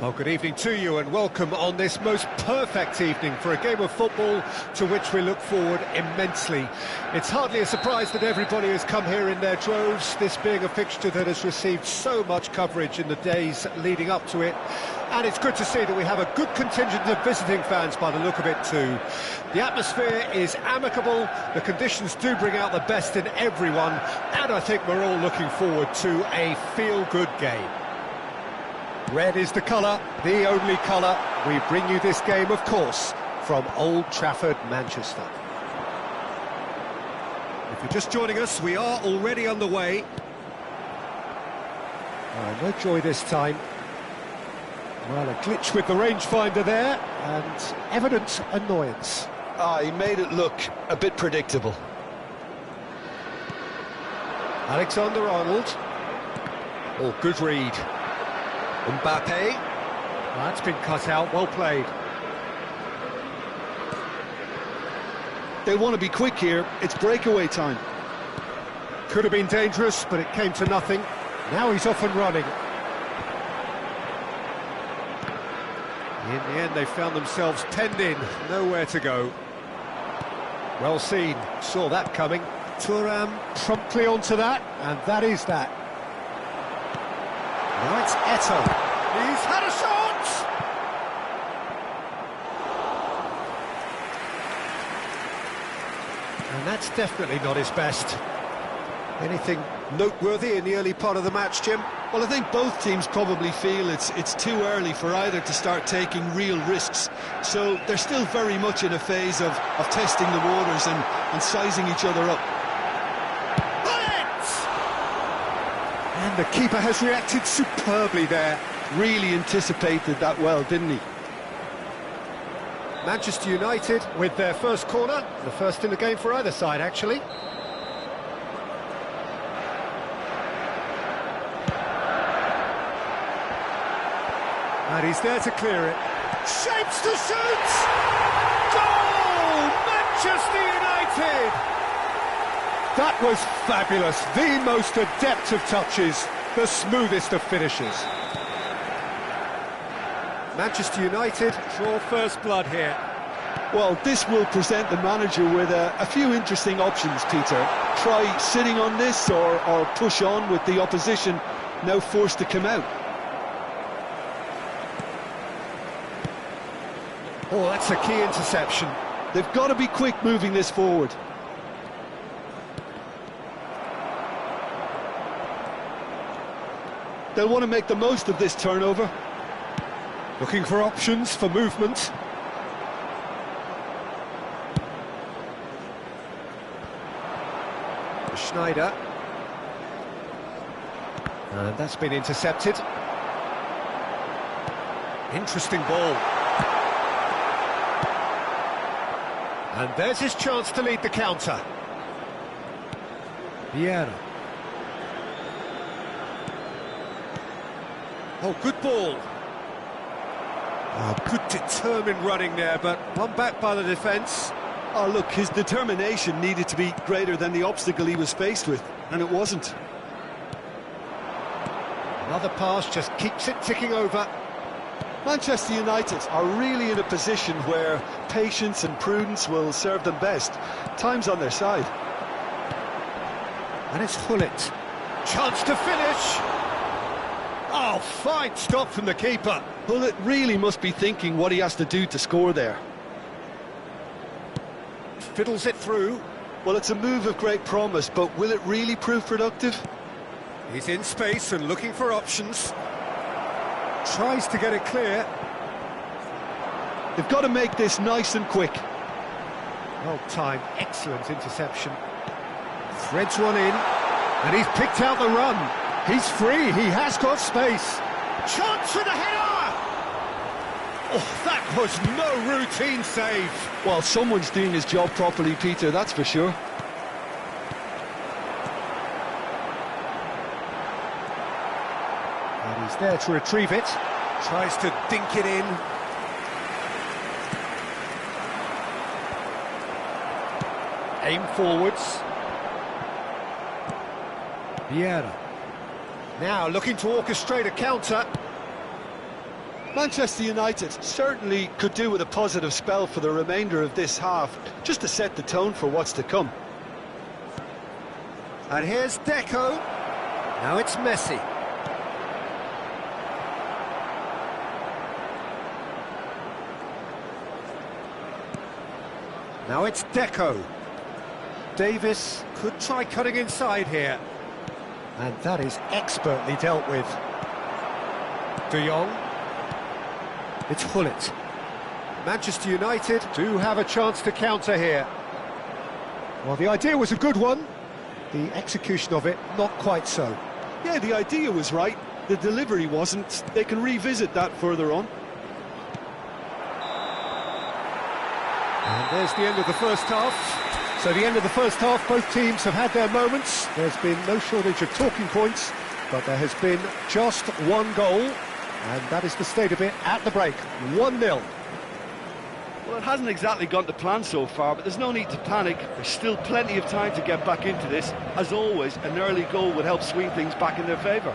Well, good evening to you and welcome on this most perfect evening for a game of football to which we look forward immensely. It's hardly a surprise that everybody has come here in their droves, this being a fixture that has received so much coverage in the days leading up to it. And it's good to see that we have a good contingent of visiting fans by the look of it too. The atmosphere is amicable, the conditions do bring out the best in everyone, and I think we're all looking forward to a feel-good game. Red is the colour, the only colour. We bring you this game, of course, from Old Trafford, Manchester. If you're just joining us, we are already underway. No joy this time. Well, a glitch with the rangefinder there, and evident annoyance. He made it look a bit predictable. Alexander-Arnold. Oh, good read. Mbappe. That's been cut out, well played. They want to be quick here, it's breakaway time. Could have been dangerous, but it came to nothing. Now he's off and running. In the end, they found themselves penned in, nowhere to go. Well seen, saw that coming. Thuram promptly onto that, and that is that. Now it's Eto'o. He's had a shot! And that's definitely not his best. Anything noteworthy in the early part of the match, Jim? Well, I think both teams probably feel it's too early for either to start taking real risks. So they're still very much in a phase of testing the waters and sizing each other up. And the keeper has reacted superbly there. Really anticipated that well, didn't he? Manchester United with their first corner, the first in the game for either side, actually. And he's there to clear it. Shapes to shoot! Goal! Manchester United! That was fabulous, the most adept of touches, the smoothest of finishes. Manchester United draw first blood here. Well, this will present the manager with a few interesting options, Peter. Try sitting on this or push on with the opposition now forced to come out. Oh, that's a key interception. They've got to be quick moving this forward. They'll want to make the most of this turnover. Looking for options for movement. Schneider. And that's been intercepted. Interesting ball. And there's his chance to lead the counter. Vieira. Oh, good ball. Oh, good determined running there, but one back by the defence. Oh, look, his determination needed to be greater than the obstacle he was faced with, and it wasn't. Another pass just keeps it ticking over. Manchester United are really in a position where patience and prudence will serve them best. Time's on their side. And it's Hullet. Chance to finish. Oh, fine stop from the keeper. Hullet really must be thinking what he has to do to score there. Fiddles it through. Well, it's a move of great promise, but will it really prove productive? He's in space and looking for options. Tries to get it clear. They've got to make this nice and quick. Well timed, excellent interception. Threads one in, and he's picked out the run. He's free, he has got space. Chance for the header! Oh, that was no routine save. Well, someone's doing his job properly, Peter, that's for sure. And he's there to retrieve it. Tries to dink it in. Aim forwards. Vieira. Now looking to orchestrate a counter. Manchester United certainly could do with a positive spell for the remainder of this half, just to set the tone for what's to come. And here's Deco. Now it's Messi. Now it's Deco. Davis could try cutting inside here. And that is expertly dealt with. De Jong. It's Gullit. Manchester United do have a chance to counter here. Well, the idea was a good one. The execution of it, not quite so. Yeah, the idea was right. The delivery wasn't. They can revisit that further on. And there's the end of the first half. So the end of the first half, both teams have had their moments. There's been no shortage of talking points, but there has been just one goal, and that is the state of it at the break. 1-0. Well, it hasn't exactly gone to plan so far, but there's no need to panic. There's still plenty of time to get back into this. As always, an early goal would help swing things back in their favour.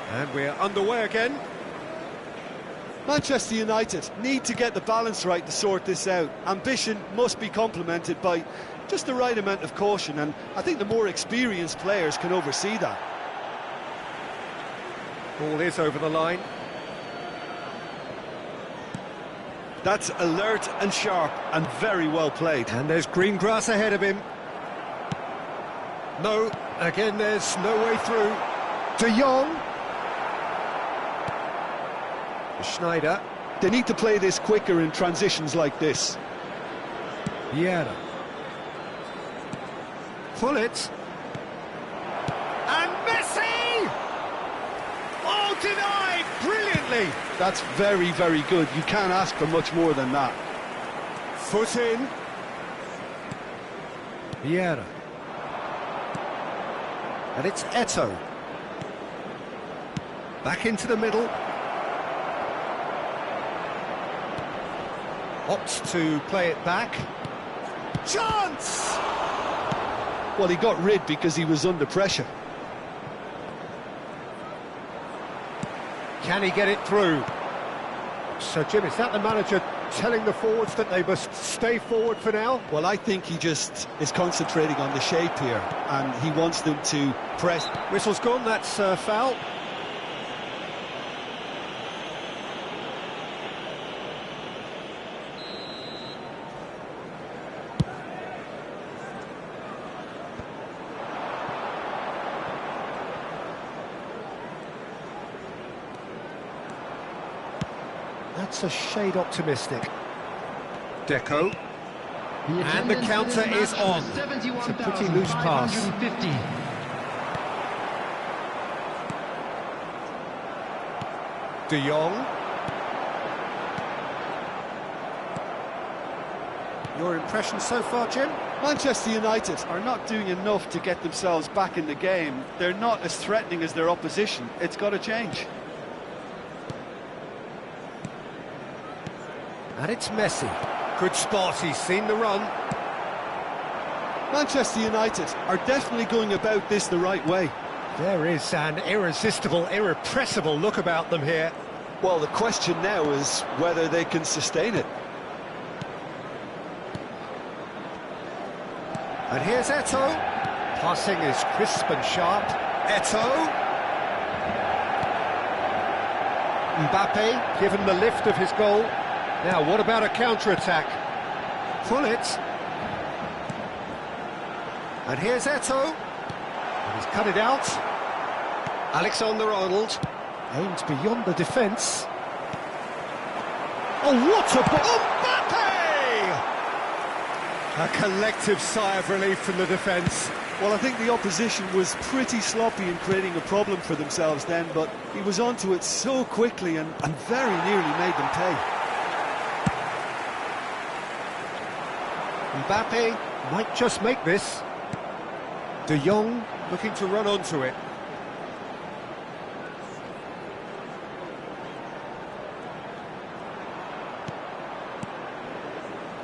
And we're underway again. Manchester United need to get the balance right to sort this out. Ambition must be complemented by just the right amount of caution, and I think the more experienced players can oversee that. Ball is over the line. That's alert and sharp and very well played. And there's green grass ahead of him. No, again there's no way through. De Jong. Schneider. They need to play this quicker in transitions like this. Vieira. Gullit. And Messi! Oh, denied brilliantly! That's very, very good. You can't ask for much more than that. Foot in. Vieira. And it's Eto'o. Back into the middle. Opts to play it back. Chance! Well, he got rid because he was under pressure. Can he get it through? So, Jim, is that the manager telling the forwards that they must stay forward for now? Well, I think he just is concentrating on the shape here, and he wants them to press. Whistle's gone, that's foul. That's a shade optimistic. Deco. And the counter is on. It's a pretty loose pass. De Jong. Your impression so far, Jim? Manchester United are not doing enough to get themselves back in the game. They're not as threatening as their opposition. It's got to change. And it's Messi. Good spot, he's seen the run. Manchester United are definitely going about this the right way. There is an irresistible, irrepressible look about them here. Well, the question now is whether they can sustain it. And here's Eto'o. Passing is crisp and sharp. Eto'o. Mbappe given the lift of his goal. Now, what about a counter-attack? Pullet. And here's Eto'o. And he's cut it out. Alexander-Arnold aimed beyond the defence. Oh, what a ball! Mbappe! A collective sigh of relief from the defence. Well, I think the opposition was pretty sloppy in creating a problem for themselves then, but he was onto it so quickly and very nearly made them pay. Mbappe might just make this. De Jong looking to run onto it.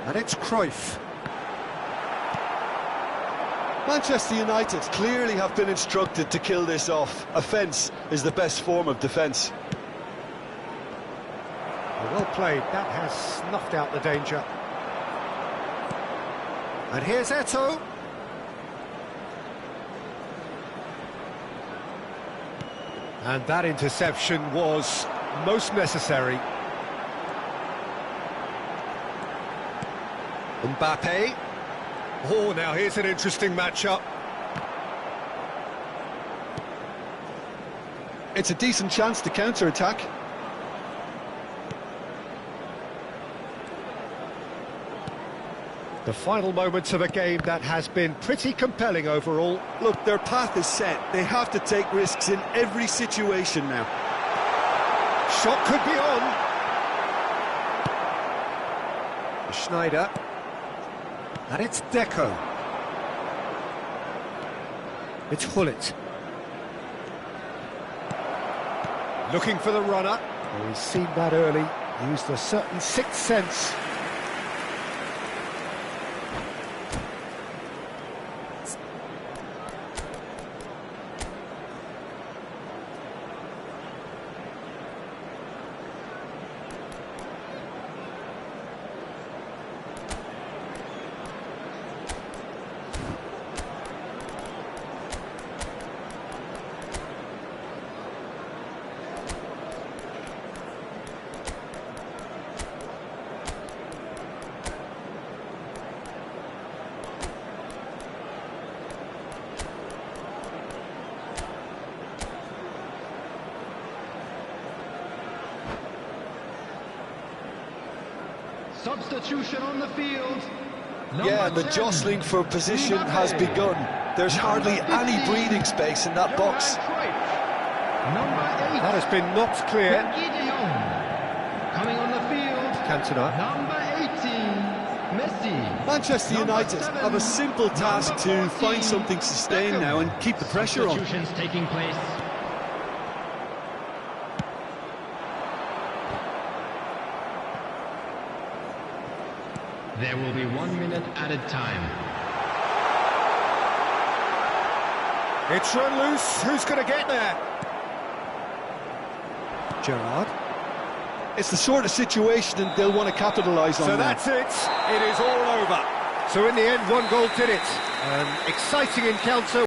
And it's Cruyff. Manchester United clearly have been instructed to kill this off. Offence is the best form of defence. Well played, that has snuffed out the danger. And here's Eto'o. And that interception was most necessary. Mbappe. Oh, now here's an interesting matchup. It's a decent chance to counter-attack. The final moments of a game that has been pretty compelling overall. Look, their path is set. They have to take risks in every situation now. Shot could be on. Schneider. And it's Deco. It's Hullet. Looking for the runner. Oh, he's seen that early. Used a certain sixth sense. Substitution on the field. Yeah, Number the 10, jostling for position has Mbappe. begun. There's hardly any 15, breathing space in that box. Number 8. That has been knocked clear. De Jong. Coming on the field. Cantona. Number 18, Messi. Manchester Number United 7, have a simple task number to 14, find something sustained Beckham. now and keep the pressure on. Substitutions taking place. There will be 1 minute added time. It's run loose. Who's going to get there? Gerrard. It's the sort of situation that they'll want to capitalise on So now. that's it. It is all over. So in the end, one goal did it. An exciting encounter.